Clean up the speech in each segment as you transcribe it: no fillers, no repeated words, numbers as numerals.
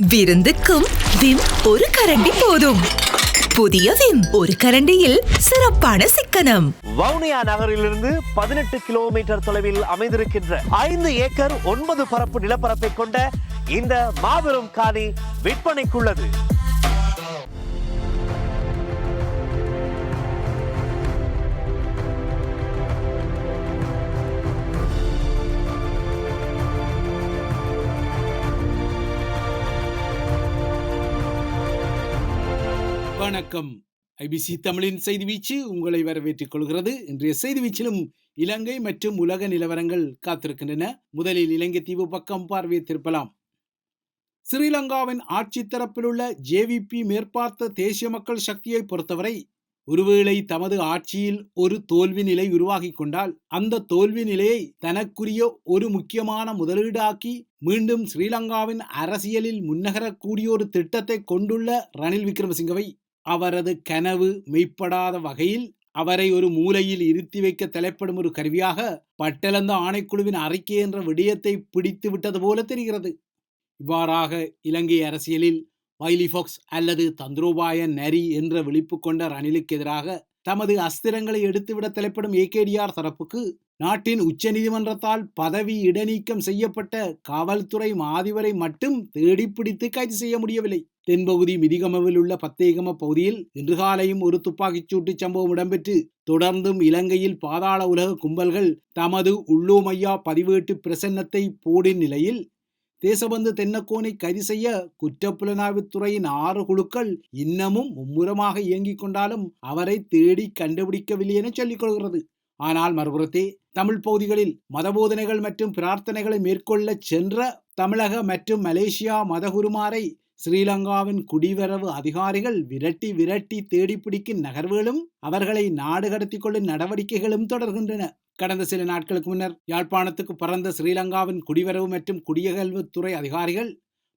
விருந்துக்கும் Vim ஒரு கரண்டி போதும். புதிய விம் ஒரு கரண்டியில் சிறப்பான சிக்கனம். வவுனியா நகரிலிருந்து 18 கிலோமீட்டர் தொலைவில் அமைந்திருக்கின்ற 5 ஏக்கர் 9 பரப்பு நிலப்பரப்பை கொண்ட இந்த மாபெரும் காணி விற்பனைக்குள்ளது. வணக்கம். ஐபிசி தமிழின் செய்தி வீச்சு உங்களை வரவேற்றுக் கொள்கிறது. இன்றைய செய்தி வீச்சிலும் இலங்கை மற்றும் உலக நிலவரங்கள் காத்திருக்கின்றன. முதலில் இலங்கை தீவு பக்கம் பார்வையை திருப்பலாம். ஸ்ரீலங்காவின் ஆட்சி தரப்பில் உள்ள ஜேவிபி மேற்பார்த்த தேசிய மக்கள் சக்தியை பொறுத்தவரை, ஒருவேளை தமது ஆட்சியில் ஒரு தோல்வி நிலை உருவாகி கொண்டால் அந்த தோல்வி நிலையை தனக்குரிய ஒரு முக்கியமான முதலீடாக்கி மீண்டும் ஸ்ரீலங்காவின் அரசியலில் முன்னகரக்கூடிய ஒரு திட்டத்தை கொண்டுள்ள ரணில் விக்ரமசிங்கவை அவரது கனவு மெய்ப்படாத வகையில் அவரை ஒரு மூலையில் இருத்தி வைக்க தலைப்படும் ஒரு கருவியாக பட்டளந்த ஆணைக்குழுவின் அறிக்கை என்ற விடயத்தை பிடித்து விட்டது போல தெரிகிறது. இவ்வாறாக இலங்கை அரசியலில் வைலிஃபாக்ஸ் அல்லது தந்திரோபாய நரி என்ற விழிப்பு கொண்ட ரணிலுக்கு எதிராக தமது அஸ்திரங்களை எடுத்துவிட தலைப்படும் ஏகேடிஆர் தரப்புக்கு நாட்டின் உச்ச நீதிமன்றத்தால் பதவி இடைநீக்கம் செய்யப்பட்ட காவல்துறை மாதிபரை மட்டும் தேடிப்பிடித்து கைது செய்ய முடியவில்லை. தென்பகுதி மிதிகமவில் உள்ள பத்தேகம பகுதியில் இன்று காலையும் ஒரு துப்பாக்கிச் சூட்டு சம்பவம் இடம்பெற்று தொடர்ந்தும் இலங்கையில் பாதாள உலக கும்பல்கள் தமது உள்ளூமையா பதிவேட்டு பிரசன்னத்தை போடும் நிலையில் தேசபந்து தென்னக்கோனை கைது செய்ய குற்றப்புலனாய்வுத்துறையின் 6 குழுக்கள் இன்னமும் மும்முரமாக இயங்கிக் கொண்டாலும் அவரை தேடி கண்டுபிடிக்கவில்லை என சொல்லிக் கொள்கிறது. ஆனால் மறுபுறத்தே தமிழ் பகுதிகளில் மதபோதனைகள் மற்றும் பிரார்த்தனைகளை மேற்கொள்ள சென்ற தமிழக மற்றும் மலேசியா மதகுருமாரை ஸ்ரீலங்காவின் குடிவரவு அதிகாரிகள் விரட்டி விரட்டி தேடிப்பிடிக்கும் நகர்வுகளும் அவர்களை நாடு கடத்தி கொள்ளும் நடவடிக்கைகளும் தொடர்கின்றன. கடந்த சில நாட்களுக்கு முன்னர் யாழ்ப்பாணத்துக்கு பறந்த ஸ்ரீலங்காவின் குடிவரவு மற்றும் குடியகல்வுத்துறை அதிகாரிகள்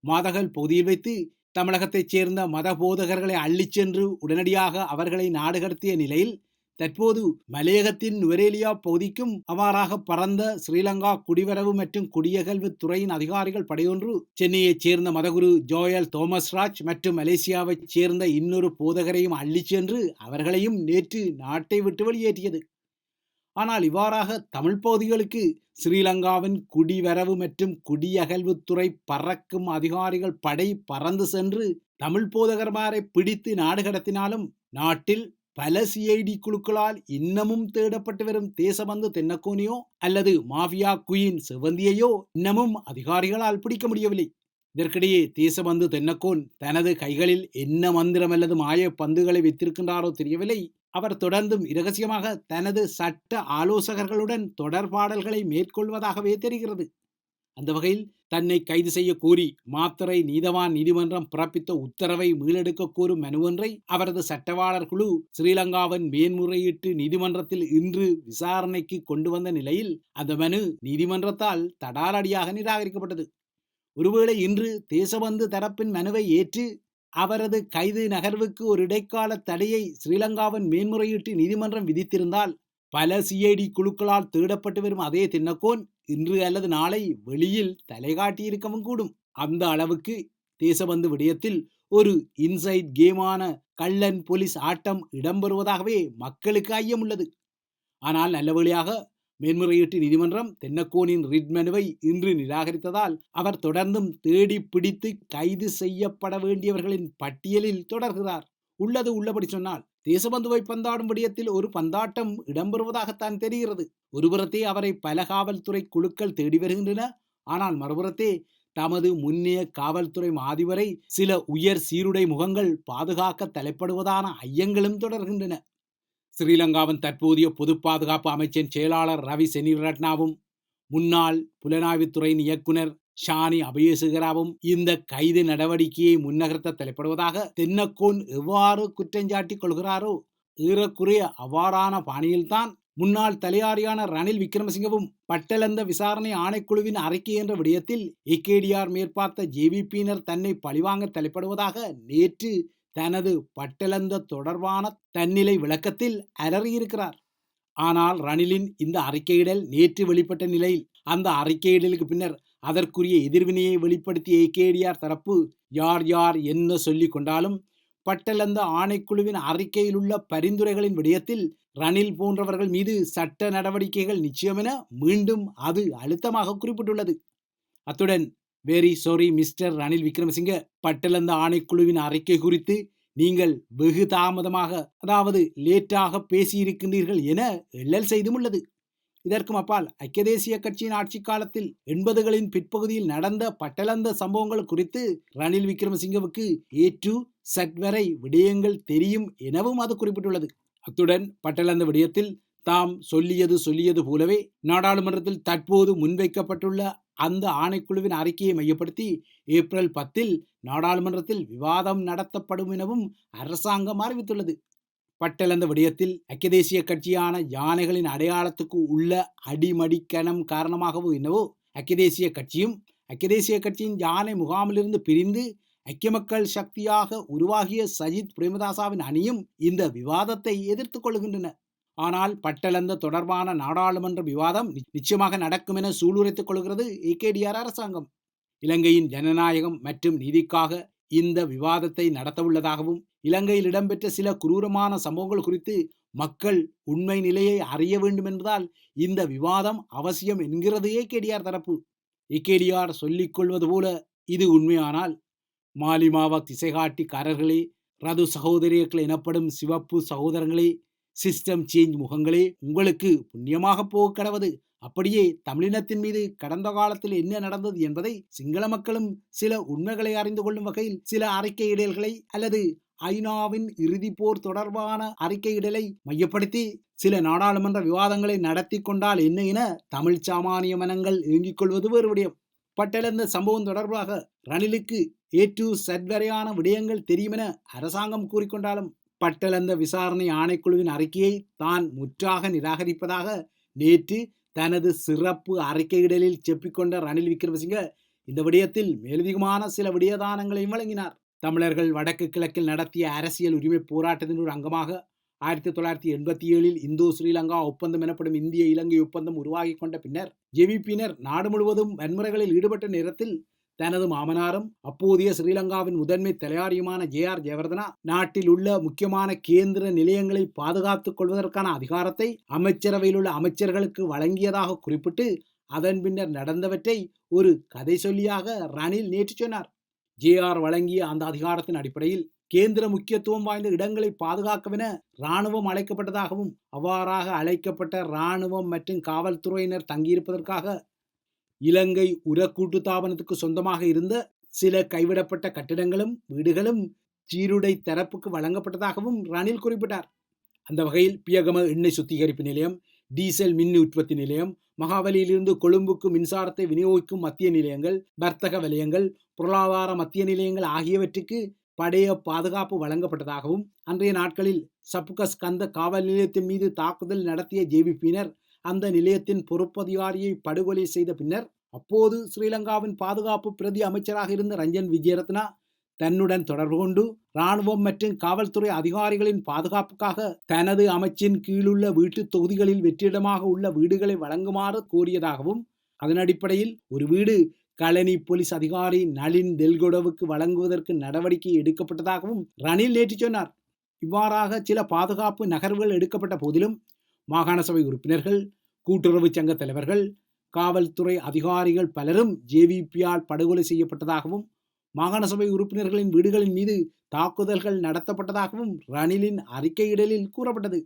மாதகல் பகுதியில் வைத்து தமிழகத்தைச் சேர்ந்த மத போதகர்களை அள்ளிச் சென்று உடனடியாக அவர்களை நாடு கடத்திய நிலையில் தற்போது மலையகத்தின் நுவரேலியா பகுதிக்கும் அவ்வாறாக பறந்த ஸ்ரீலங்கா குடிவரவு மற்றும் குடியகல்வு துறையின் அதிகாரிகள் படையொன்று சென்னையைச் சேர்ந்த மதகுரு ஜோயல் தோமஸ் ராஜ் மற்றும் மலேசியாவைச் சேர்ந்த இன்னொரு போதகரையும் அள்ளிச் சென்று அவர்களையும் நேற்று நாட்டை விட்டு வெளியேற்றியது. ஆனால் இவ்வாறாக தமிழ் பகுதிகளுக்கு ஸ்ரீலங்காவின் குடிவரவு மற்றும் குடியகல்வுத்துறை பறக்கும் அதிகாரிகள் படை பறந்து சென்று தமிழ் போதகர்மாரை பிடித்து நாடு கடத்தினாலும் நாட்டில் பல சிஐடி குழுக்களால் இன்னமும் தேடப்பட்டு வரும் தேசபந்து தென்னக்கோனியோ அல்லது மாஃபியா குயின் செவந்தியையோ இன்னமும் அதிகாரிகளால் பிடிக்க முடியவில்லை. இதற்கிடையே தேசபந்து தென்னக்கோன் தனது கைகளில் என்ன மந்திரம் அல்லது மாய பந்துகளை வைத்திருக்கின்றாரோ தெரியவில்லை. அவர் தொடர்ந்தும் இரகசியமாக தனது சட்ட ஆலோசகர்களுடன் தொடர்பாடல்களை மேற்கொள்வதாகவே தெரிகிறது. அந்த வகையில் தன்னை கைது செய்ய கோரி மாத்தறை நீதவான் நீதிமன்றம் பிறப்பித்த உத்தரவை மீளெடுக்க கோரும் மனு ஒன்றை அவரது சட்டவாளர் குழு ஸ்ரீலங்காவின் மேன்முறையீட்டு நீதிமன்றத்தில் இன்று விசாரணைக்கு கொண்டு வந்த நிலையில் அந்த மனு நீதிமன்றத்தால் தடாலடியாக நிராகரிக்கப்பட்டது. ஒருவேளை இன்று தேசபந்து தரப்பின் மனுவை ஏற்று அவரது கைது நகர்வுக்கு ஒரு இடைக்கால தடையை ஸ்ரீலங்காவின் மேன்முறையீட்டு நீதிமன்றம் விதித்திருந்தால் பல சிஐடி குழுக்களால் தேடப்பட்டு வரும் அதே தென்னக்கோன் இன்று அல்லது நாளை வெளியில் தலைகாட்டியிருக்கவும் கூடும். அந்த அளவுக்கு தேசபந்து விடயத்தில் ஒரு இன்சைட் கேமான கள்ளன் போலீஸ் ஆட்டம் இடம்பெறுவதாகவே மக்களுக்கு ஐயம் உள்ளது. ஆனால் நல்லவேளையாக மேன்முறையீட்டு நீதிமன்றம் தென்னக்கோனின் ரிட் மனுவை இன்று நிராகரித்ததால் அவர் தொடர்ந்தும் தேடி பிடித்து கைது செய்யப்பட வேண்டியவர்களின் பட்டியலில் தொடர்கிறார். உள்ளது உள்ளபடி சொன்னால் தேசபந்துவை பந்தாடும் விடயத்தில் ஒரு பந்தாட்டம் இடம்பெறுவதாகத்தான் தெரிகிறது. ஒருபுறத்தே அவரை பல காவல்துறை குழுக்கள் தேடி வருகின்றன. ஆனால் மறுபுறத்தே தமது முன்னைய காவல்துறை மாதிபரை சில உயர் சீருடை முகங்கள் பாதுகாக்க தலைப்படுவதான ஐயங்களும் தொடர்கின்றன. ஸ்ரீலங்காவின் தற்போதைய பொது பாதுகாப்பு அமைச்சின் செயலாளர் ரவி செனிரட்னாவும் முன்னாள் புலனாய்வுத்துறையின் இயக்குனர் ஷானி அபயசேகராவும் இந்த கைது நடவடிக்கையை முன்னகர்த்த தலைப்படுவதாக தென்னக்கோன் எவ்வாறு குற்றஞ்சாட்டி கொள்கிறாரோ ஏறக்குறைய அவ்வாறான பாணியில்தான் முன்னாள் தலையாரியான ரணில் விக்ரமசிங்கவும் பட்டளந்த விசாரணை ஆணைக்குழுவின் அறிக்கை என்ற விடயத்தில் ஏகேடிஆர் மேற்பார்த்த ஜேவிபியினர் தன்னை பழிவாங்க தலைப்படுவதாக நேற்று தனது பட்டளந்த தொடர்பான தன்னிலை விளக்கத்தில் அலறியிருக்கிறார். ஆனால் ரணிலின் இந்த அறிக்கையிடல் நேற்று வெளிப்பட்ட நிலையில் அந்த அறிக்கையிடலுக்கு பின்னர் அதற்குரிய எதிர்வினையை வெளிப்படுத்திய ஏகேடிஆர் தரப்பு யார் யார் என்ன சொல்லிக் கொண்டாலும் பட்டலந்த ஆணைக்குழுவின் அறிக்கையில் உள்ள பரிந்துரைகளின் விடயத்தில் ரணில் போன்றவர்கள் மீது சட்ட நடவடிக்கைகள் நிச்சயம் என மீண்டும் அது அழுத்தமாக குறிப்பிட்டுள்ளது. அத்துடன் very sorry mister Ranil Wickremesinghe, Batalanda ஆணைக்குழுவின் அறிக்கை குறித்து நீங்கள் வெகு தாமதமாக, அதாவது லேட்டாக பேசியிருக்கின்றீர்கள் என எள்ளல் செய்தும் உள்ளது. இதற்கும் அப்பால் ஐக்கிய தேசிய கட்சியின் ஆட்சி காலத்தில் 80களின் பிற்பகுதியில் நடந்த பட்டலந்த சம்பவங்கள் குறித்து ரணில் விக்ரமசிங்கவுக்கு A to Z வரை விடயங்கள் தெரியும் எனவும் அது குறிப்பிட்டுள்ளது. அத்துடன் பட்டலந்த விடயத்தில் தாம் சொல்லியது போலவே நாடாளுமன்றத்தில் தற்போது முன்வைக்கப்பட்டுள்ள அந்த ஆணைக்குழுவின் அறிக்கையை மையப்படுத்தி ஏப்ரல் 10 நாடாளுமன்றத்தில் விவாதம் நடத்தப்படும் எனவும் அரசாங்கம் அறிவித்துள்ளது. பட்டலந்த விடயத்தில் ஐக்கிய தேசிய கட்சியான யானைகளின் அடையாளத்துக்கு உள்ள அடிமடிக்கணம் காரணமாகவோ என்னவோ ஐக்கிய தேசிய கட்சியும் ஐக்கிய தேசிய கட்சியின் யானை முகாமிலிருந்து பிரிந்து ஐக்கிய மக்கள் சக்தியாக உருவாகிய சஜித் பிரேமதாசாவின் அணியும் இந்த விவாதத்தை எதிர்த்து கொள்கின்றன. ஆனால் பட்டலந்த தொடர்பான நாடாளுமன்ற விவாதம் நிச்சயமாக நடக்கும் என சூளுரைத்துக் கொள்கிறது ஏகேடிஆர் அரசாங்கம். இலங்கையின் ஜனநாயகம் மற்றும் நீதிக்காக இந்த விவாதத்தை நடத்தவுள்ளதாகவும் இலங்கையில் இடம்பெற்ற சில குரூரமான சம்பவங்கள் குறித்து மக்கள் உண்மை நிலையை அறிய வேண்டும் என்பதால் இந்த விவாதம் அவசியம் என்கிறது ஏகேடிஆர் தரப்பு. ஏகேடிஆர் சொல்லிக் கொள்வது போல இது உண்மையானால் மாலிமாவா திசைகாட்டிக்காரர்களே, ரது சகோதரியர்கள் எனப்படும் சிவப்பு சகோதரங்களே, சிஸ்டம் சேஞ்ச் முகங்களே, உங்களுக்கு புண்ணியமாக போக கடவது. அப்படியே தமிழினத்தின் மீது கடந்த காலத்தில் என்ன நடந்தது என்பதை சிங்கள மக்களும் சில உண்மைகளை அறிந்து கொள்ளும் வகையில் சில அறிக்கையிடல்களை அல்லது ஐநாவின் இறுதி போர் தொடர்பான அறிக்கையிடலை மையப்படுத்தி சில நாடாளுமன்ற விவாதங்களை நடத்தி கொண்டால் என்ன என தமிழ் சாமானிய மனங்கள் ஏங்கிக் கொள்வது வேறு விடயம். பட்டலந்த சம்பவம் தொடர்பாக ரணிலுக்கு A to Z வரையான விடயங்கள் தெரியும் என அரசாங்கம் கூறிக்கொண்டாலும் பட்டலந்த விசாரணை ஆணைக்குழுவின் அறிக்கையை தான் முற்றாக நிராகரிப்பதாக நேற்று தனது சிறப்பு அறிக்கையிடலில் செப்பிக்கொண்ட ரணில் விக்ரமசிங்க இந்த விடயத்தில் மேலதிகமான சில விடயதானங்களையும் வழங்கினார். தமிழர்கள் வடக்கு கிழக்கில் நடத்திய அரசியல் உரிமை போராட்டத்தின் ஒரு அங்கமாக 1987 இந்தோ ஸ்ரீலங்கா ஒப்பந்தம் எனப்படும் இந்திய இலங்கை ஒப்பந்தம் உருவாகி கொண்ட பின்னர் ஜேவிபியினர் நாடு முழுவதும் வன்முறைகளில் ஈடுபட்ட நேரத்தில் தனது மாமனாரும் அப்போதைய ஸ்ரீலங்காவின் முதன்மை தலையாரியுமான JR ஜெயவர்தனா நாட்டில் உள்ள முக்கியமான கேந்திர நிலையங்களை பாதுகாத்துக் கொள்வதற்கான அதிகாரத்தை அமைச்சரவையில் உள்ள அமைச்சர்களுக்கு வழங்கியதாக குறிப்பிட்டு அதன் பின்னர் நடந்தவற்றை ஒரு கதை சொல்லியாக ரணில் நேற்று சொன்னார். JR வழங்கிய அந்த அதிகாரத்தின் அடிப்படையில் கேந்திர முக்கியத்துவம் வாய்ந்த இடங்களை பாதுகாக்கவென இராணுவம் அழைக்கப்பட்டதாகவும் அவ்வாறாக அழைக்கப்பட்ட இராணுவம் மற்றும் காவல்துறையினர் தங்கியிருப்பதற்காக இலங்கை உரக்கூட்டு தாபனத்துக்கு சொந்தமாக இருந்த சில கைவிடப்பட்ட கட்டிடங்களும் வீடுகளும் சீருடை தரப்புக்கு வழங்கப்பட்டதாகவும் ரணில் குறிப்பிட்டார். அந்த வகையில் பியகம எண்ணெய் சுத்திகரிப்பு நிலையம், டீசல் மின் உற்பத்தி நிலையம், மகாவலியிலிருந்து கொழும்புக்கு மின்சாரத்தை விநியோகிக்கும் மத்திய நிலையங்கள், வர்த்தக வலயங்கள், பொருளாதார மத்திய நிலையங்கள் ஆகியவற்றுக்கு படைய பாதுகாப்பு வழங்கப்பட்டதாகவும் அன்றைய நாட்களில் சப்புகஸ்கந்த காவல் நிலையத்தின் மீது தாக்குதல் நடத்திய ஜேவிபியினர் அந்த நிலையத்தின் பொறுப்பதிகாரியை படுகொலை செய்த பின்னர் அப்போது ஸ்ரீலங்காவின் பாதுகாப்பு பிரதி அமைச்சராக இருந்த ரஞ்சன் விஜயரத்னா தன்னுடன் தொடர்பு கொண்டு இராணுவம் மற்றும் காவல்துறை அதிகாரிகளின் பாதுகாப்புக்காக தனது அமைச்சின் கீழுள்ள வீட்டு தொகுதிகளில் வெற்றிடமாக உள்ள வீடுகளை வழங்குமாறு கோரியதாகவும் அதன் அடிப்படையில் ஒரு வீடு களனி போலீஸ் அதிகாரி நளின் தெல்கொடவுக்கு வழங்குவதற்கு நடவடிக்கை எடுக்கப்பட்டதாகவும் ரணில் நேற்று சொன்னார். இவ்வாறாக சில பாதுகாப்பு நகர்வுகள் எடுக்கப்பட்ட போதிலும் மாகாண சபை உறுப்பினர்கள், கூட்டுறவு சங்க தலைவர்கள், காவல்துறை அதிகாரிகள் பலரும் ஜேவிபியால் படுகொலை செய்யப்பட்டதாகவும் மாகாண சபை உறுப்பினர்களின் வீடுகளின் மீது தாக்குதல்கள் நடத்தப்பட்டதாகவும் ரணிலின் அறிக்கையிடலில் கூறப்பட்டது.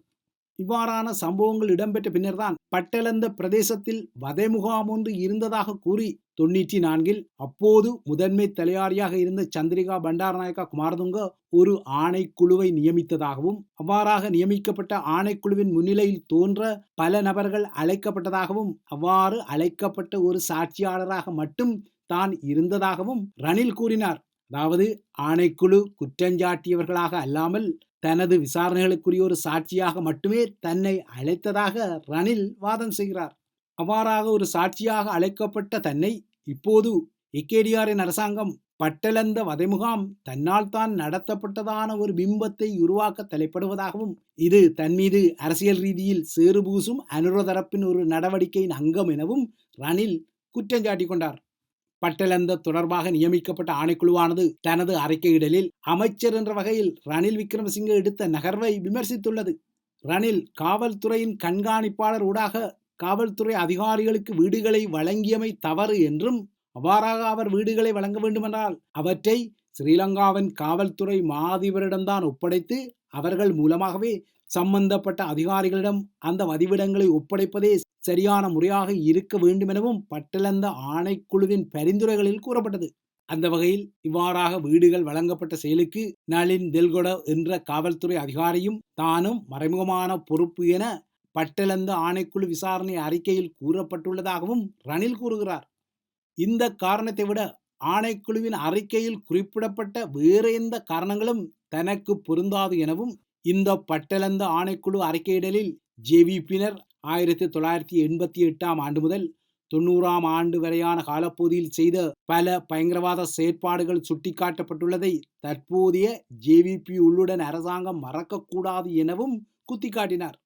இவ்வாறான சம்பவங்கள் இடம்பெற்ற பின்னர்தான் பட்டலந்த பிரதேசத்தில் வதை முகாம் ஒன்று இருந்ததாக கூறி 94 அப்போது முதன்மை தலையாரியாக இருந்த சந்திரிகா பண்டாரநாயக்கா குமாரதுங்க ஒரு ஆணைக்குழுவை நியமித்ததாகவும் அவ்வாறாக நியமிக்கப்பட்ட ஆணைக்குழுவின் முன்னிலையில் தோன்ற பல நபர்கள் அழைக்கப்பட்டதாகவும் அவ்வாறு அழைக்கப்பட்ட ஒரு சாட்சியாளராக மட்டும் தான் இருந்ததாகவும் ரணில் கூறினார். அதாவது ஆணைக்குழு குற்றஞ்சாட்டியவர்களாக அல்லாமல் தனது விசாரணைகளுக்குரிய ஒரு சாட்சியாக மட்டுமே தன்னை அழைத்ததாக ரணில் வாதம் செய்கிறார். அவ்வாறாக ஒரு சாட்சியாக அழைக்கப்பட்ட தன்னை இப்போது ஏகேடிஆரின் அரசாங்கம் பட்டலந்த வதைமுகாம் தன்னால் தான் நடத்தப்பட்டதான ஒரு பிம்பத்தை உருவாக்க தலைப்படுவதாகவும் இது தன் மீது அரசியல் ரீதியில் சேறுபூசும் அனுர தரப்பின் ஒரு நடவடிக்கையின் அங்கம் எனவும் ரணில் குற்றம் சாட்டிக் கொண்டார். பட்டலந்த தொடர்பாக நியமிக்கப்பட்ட ஆணைக்குழுவானது தனது அறிக்கையிடலில் அமைச்சர் என்ற வகையில் ரணில் விக்ரமசிங்கே எடுத்த நகர்வை விமர்சித்துள்ளது. ரணில் காவல்துறையின் கண்காணிப்பாளர் ஊடாக காவல்துறை அதிகாரிகளுக்கு வீடுகளை வழங்கியமை தவறு என்றும், அவ்வாறாக அவர் வீடுகளை வழங்க வேண்டுமென்றால் அவற்றை ஸ்ரீலங்காவின் காவல்துறை மாதிபரிடம்தான் ஒப்படைத்து அவர்கள் மூலமாகவே சம்பந்தப்பட்ட அதிகாரிகளிடம் அந்த வதிவிடங்களை ஒப்படைப்பதே சரியான முறையாக இருக்க வேண்டும் எனவும் பட்டலந்த ஆணைக்குழுவின் பரிந்துரைகளில் கூறப்பட்டது. அந்த வகையில் இவ்வாறாக வீடுகள் வழங்கப்பட்ட செயலுக்கு நளின் தெல்கொட என்ற காவல்துறை அதிகாரியும் தானும் மறைமுகமான பொறுப்பு என பட்டலந்த ஆணைக்குழு விசாரணை அறிக்கையில் கூறப்பட்டுள்ளதாகவும் ரணில் கூறுகிறார். இந்த காரணத்தை விட ஆணைக்குழுவின் அறிக்கையில் குறிப்பிடப்பட்ட வேறு எந்த காரணங்களும் தனக்கு பொருந்தாது எனவும், இந்த பட்டலந்த ஆணைக்குழு அறிக்கையிடலில் ஜேவிபியினர் 1988 ஆண்டு முதல் 90 ஆண்டு வரையான காலப்பகுதியில் செய்த பல பயங்கரவாத செயற்பாடுகள் சுட்டிக்காட்டப்பட்டுள்ளதை தற்போதைய ஜேவிபி உள்ளுடன் அரசாங்கம் மறக்கக்கூடாது எனவும் குத்திக்காட்டினார்.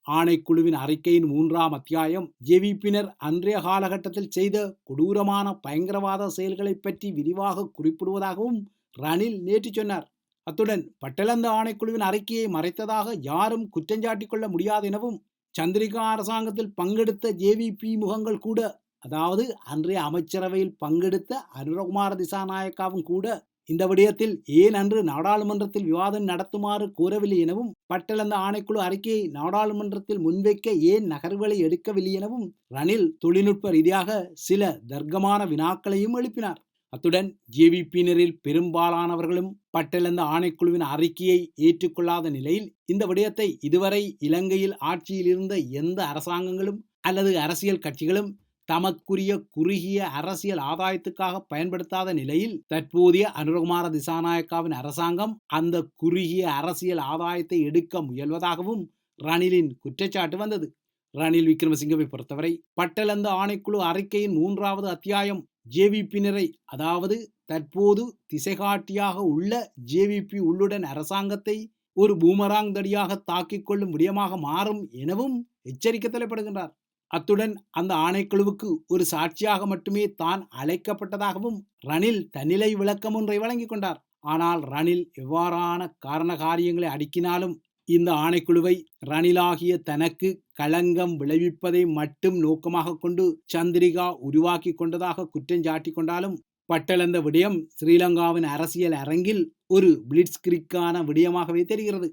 ஆணைக்குழுவின் அறிக்கையின் 3ஆம் அத்தியாயம் ஜேவிபியினர் அன்றைய காலகட்டத்தில் செய்த கொடூரமான பயங்கரவாத செயல்களை பற்றி விரிவாக குறிப்பிடுவதாகவும் ரணில் நேற்று சொன்னார். அத்துடன் பட்டலந்த ஆணைக்குழுவின் அறிக்கையை மறைத்ததாக யாரும் குற்றஞ்சாட்டிக் கொள்ள முடியாது எனவும், சந்திரிகா அரசாங்கத்தில் பங்கெடுத்த ஜேவிபி முகங்கள் கூட, அதாவது அன்றைய அமைச்சரவையில் பங்கெடுத்த அனுரகுமார திசாநாயக்காவும் கூட இந்த விடயத்தில் ஏன் அன்று நாடாளுமன்றத்தில் விவாதம் நடத்துமாறு கோரவில்லை எனவும், பட்டலந்த ஆணைக்குழு அறிக்கையை நாடாளுமன்றத்தில் முன்வைக்க ஏன் நகர்வுகளை எடுக்கவில்லை எனவும் ரணில் தொழில்நுட்ப ரீதியாக சில தர்க்கமான வினாக்களையும் எழுப்பினார். அத்துடன் ஜேவிபியினரில் பெரும்பாலானவர்களும் பட்டலந்த ஆணைக்குழுவின் அறிக்கையை ஏற்றுக்கொள்ளாத நிலையில் இந்த விடயத்தை இதுவரை இலங்கையில் ஆட்சியில் இருந்த எந்த அரசாங்கங்களும் அல்லது அரசியல் கட்சிகளும் தமக்குரிய குறுகிய அரசியல் ஆதாயத்துக்காக பயன்படுத்தாத நிலையில் தற்போதைய அனுரகுமார திசாநாயக்காவின் அரசாங்கம் அந்த குறுகிய அரசியல் ஆதாயத்தை எடுக்க முயல்வதாகவும் ரணிலின் குற்றச்சாட்டு வந்தது. ரணில் விக்ரமசிங்கவை பொறுத்தவரை பட்டலந்த ஆணைக்குழு அறிக்கையின் 3வது அத்தியாயம் ஜேவிபியினரை, அதாவது தற்போது திசைகாட்டியாக உள்ள ஜேவிபி உள்ளுடன் அரசாங்கத்தை ஒரு பூமராங் தடியாக தாக்கிக் கொள்ளும் விடயமாக மாறும் எனவும் எச்சரிக்கை தலைப்படுகின்றார். அத்துடன் அந்த ஆணைக்குழுவுக்கு ஒரு சாட்சியாக மட்டுமே தான் அழைக்கப்பட்டதாகவும் ரணில் தன்னிலை விளக்கம் ஒன்றை வழங்கிக் கொண்டார். ஆனால் ரணில் எவ்வாறான காரண காரியங்களை அடுக்கினாலும் இந்த ஆணைக்குழுவை ரணிலாகிய தனக்கு களங்கம் விளைவிப்பதை மட்டும் நோக்கமாக கொண்டு சந்திரிகா உருவாக்கி கொண்டதாக குற்றஞ்சாட்டி கொண்டாலும், பட்டலந்த விடயம் ஸ்ரீலங்காவின் அரசியல் அரங்கில் ஒரு பிளிட்ஸ்கிரிக்கான விடயமாகவே தெரிகிறது.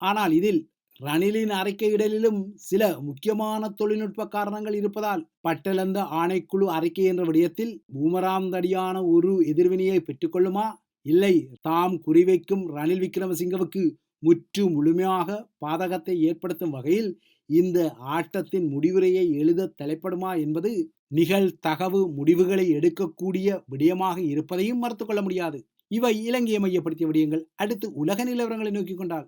ஆனால் இதில் ரணிலின் அறிக்கையிடலிலும் சில முக்கியமான தொழில்நுட்ப காரணங்கள் இருப்பதால் பட்டலந்த ஆணைக்குழு அறிக்கை என்ற விடயத்தில் பூமராந்தடியான ஒரு எதிர்வினையை பெற்றுக்கொள்ளுமா, இல்லை தாம் குறிவைக்கும் ரணில் விக்ரமசிங்கவுக்கு முற்று முழுமையாக பாதகத்தை ஏற்படுத்தும் வகையில் இந்த ஆட்டத்தின் முடிவுரையை எழுத தலைப்படுமா என்பது நிகழ்தகவு முடிவுகளை எடுக்கக்கூடிய விடயமாக இருப்பதையும் மறுத்துக்கொள்ள முடியாது. இவை இலங்கையை மையப்படுத்திய விடயங்கள். அடுத்து உலக நிலவரங்களை நோக்கிக் கொண்டால்,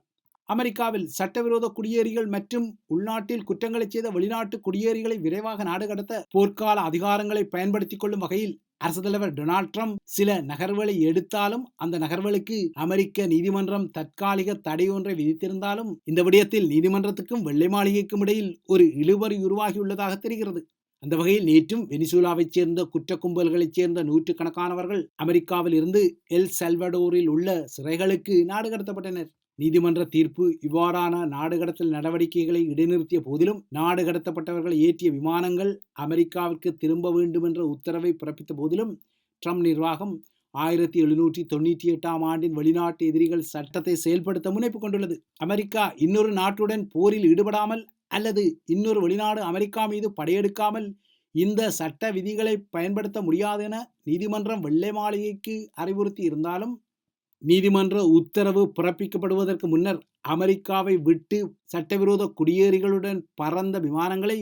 அமெரிக்காவில் சட்டவிரோத குடியேறிகள் மற்றும் உள்நாட்டில் குற்றங்களை செய்த வெளிநாட்டு குடியேறிகளை விரைவாக நாடு கடத்த போர்க்கால அதிகாரங்களை பயன்படுத்திக் கொள்ளும் வகையில் அரசு தலைவர் டொனால்ட் ட்ரம்ப் சில நகர்வுகளை எடுத்தாலும், அந்த நகர்வுகளுக்கு அமெரிக்க நீதிமன்றம் தற்காலிக தடை ஒன்றை விதித்திருந்தாலும், இந்த விடயத்தில் நீதிமன்றத்துக்கும் வெள்ளை மாளிகைக்கும் இடையில் ஒரு இழுபறி உருவாகியுள்ளதாக தெரிகிறது. அந்த வகையில் நேற்றும் வெனிசுலாவைச் சேர்ந்த குற்ற கும்பல்களைச் சேர்ந்த 100கணக்கானவர்கள் அமெரிக்காவில் இருந்து எல் சல்வடோரில் உள்ள சிறைகளுக்கு நாடு கடத்தப்பட்டனர். நீதிமன்ற தீர்ப்பு இவ்வாறான நாடு கடத்தல் நடவடிக்கைகளை இடைநிறுத்திய போதிலும், நாடு கடத்தப்பட்டவர்கள் ஏற்றிய விமானங்கள் அமெரிக்காவிற்கு திரும்ப வேண்டும் என்ற உத்தரவை பிறப்பித்த போதிலும், ட்ரம்ப் நிர்வாகம் 1798 ஆண்டின் வெளிநாட்டு எதிரிகள் சட்டத்தை செயல்படுத்த முனைப்பு கொண்டுள்ளது. அமெரிக்கா இன்னொரு நாட்டுடன் போரில் ஈடுபடாமல் அல்லது இன்னொரு வெளிநாடு அமெரிக்கா மீது படையெடுக்காமல் இந்த சட்ட விதிகளை பயன்படுத்த முடியாது என நீதிமன்றம் வெள்ளை மாளிகைக்கு அறிவுறுத்தி இருந்தாலும், நீதிமன்ற உத்தரவு பிறப்பிக்கப்படுவதற்கு முன்னர் அமெரிக்காவை விட்டு சட்டவிரோத குடியேறிகளுடன் பறந்த விமானங்களை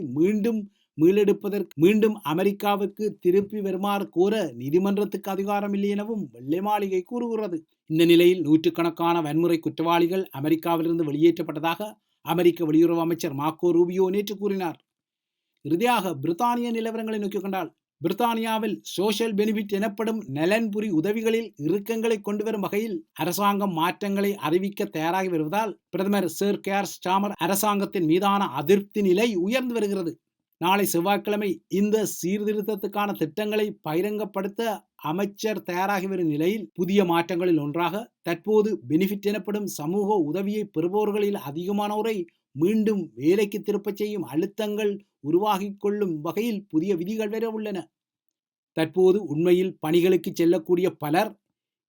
மீண்டும் அமெரிக்காவுக்கு திருப்பி வருமாறு கோர நீதிமன்றத்துக்கு அதிகாரம் இல்லை எனவும் வெள்ளை மாளிகை கூறுகிறது. இந்த நிலையில் 100கணக்கான வன்முறை குற்றவாளிகள் அமெரிக்காவிலிருந்து வெளியேற்றப்பட்டதாக அமெரிக்க வெளியுறவு அமைச்சர் மார்க்கோ ரூபியோ நேற்று கூறினார். இறுதியாக பிரித்தானிய நிலவரங்களை நோக்கிக் கொண்டால், பிரித்தானியாவில் சோஷியல் பெனிஃபிட் எனப்படும் நலன்புரி உதவிகளில் இறுக்கங்களை கொண்டு வரும் வகையில் அரசாங்கம் மாற்றங்களை அறிவிக்க தயாராகி வருவதால் பிரதமர் சர் கேர் ஸ்டாமர் அரசாங்கத்தின் மீதான அதிருப்தி நிலை உயர்ந்து வருகிறது. நாளை செவ்வாய்க்கிழமை இந்த சீர்திருத்தத்துக்கான திட்டங்களை பகிரங்கப்படுத்த அமைச்சர் தயாராகி வரும் நிலையில் புதிய மாற்றங்களில் ஒன்றாக தற்போது பெனிஃபிட் எனப்படும் சமூக உதவியை பெறுபவர்களில் அதிகமானோரை மீண்டும் வேலைக்கு திருப்பச் செய்யும் அழுத்தங்கள் உருவாகிக் கொள்ளும் வகையில் புதிய விதிகள் வர உள்ளன. தற்போது உண்மையில் பணிகளுக்கு செல்லக்கூடிய பலர்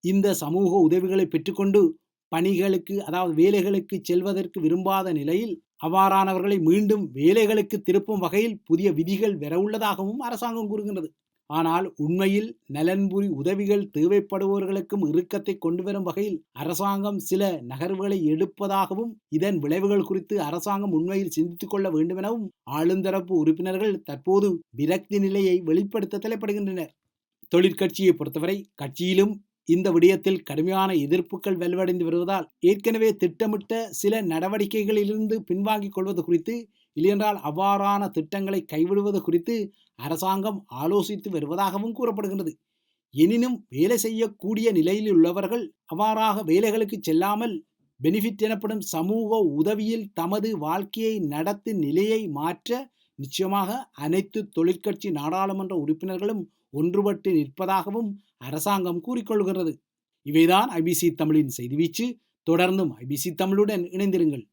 இந்த சமூக உதவிகளை பெற்றுக்கொண்டு பணிகளுக்கு அதாவது வேலைகளுக்கு செல்வதற்கு விரும்பாத நிலையில் அவ்வாறானவர்களை மீண்டும் வேலைகளுக்கு திருப்பும் வகையில் புதிய விதிகள் வரவுள்ளதாகவும் அரசாங்கம் கூறுகின்றது. ஆனால் உண்மையில் நலன்புரி உதவிகள் தேவைப்படுபவர்களுக்கும் இறுக்கத்தை கொண்டு வரும் வகையில் அரசாங்கம் சில நகர்வுகளை எடுப்பதாகவும் இதன் விளைவுகள் குறித்து அரசாங்கம் உண்மையில் சிந்தித்துக் கொள்ள வேண்டும் எனவும் ஆளுந்தரப்பு உறுப்பினர்கள் தற்போது விரக்தி நிலையை வெளிப்படுத்த தலைப்படுகின்றனர். தொழிற்கட்சியை பொறுத்தவரை கட்சியிலும் இந்த விடயத்தில் கடுமையான எதிர்ப்புகள் வலுவடைந்து வருவதால் ஏற்கனவே திட்டமிட்ட சில நடவடிக்கைகளிலிருந்து பின்வாங்கிக் கொள்வது குறித்து இல்லையென்றால் அவ்வாறான திட்டங்களை கைவிடுவது குறித்து அரசாங்கம் ஆலோசித்து வருவதாகவும் கூறப்படுகின்றது. எனினும் வேலை செய்யக்கூடிய நிலையில் உள்ளவர்கள் அவ்வாறாக வேலைகளுக்கு செல்லாமல் பெனிஃபிட் எனப்படும் சமூக உதவியில் தமது வாழ்க்கையை நடத்தும் நிலையை மாற்ற நிச்சயமாக அனைத்து தொழிற்கட்சி நாடாளுமன்ற உறுப்பினர்களும் ஒன்றுபட்டு நிற்பதாகவும் அரசாங்கம் கூறிக்கொள்கிறது. இவைதான் ஐபிசி தமிழின் செய்தி வீச்சு. தொடர்ந்தும் ஐபிசி தமிழுடன் இணைந்திருங்கள்.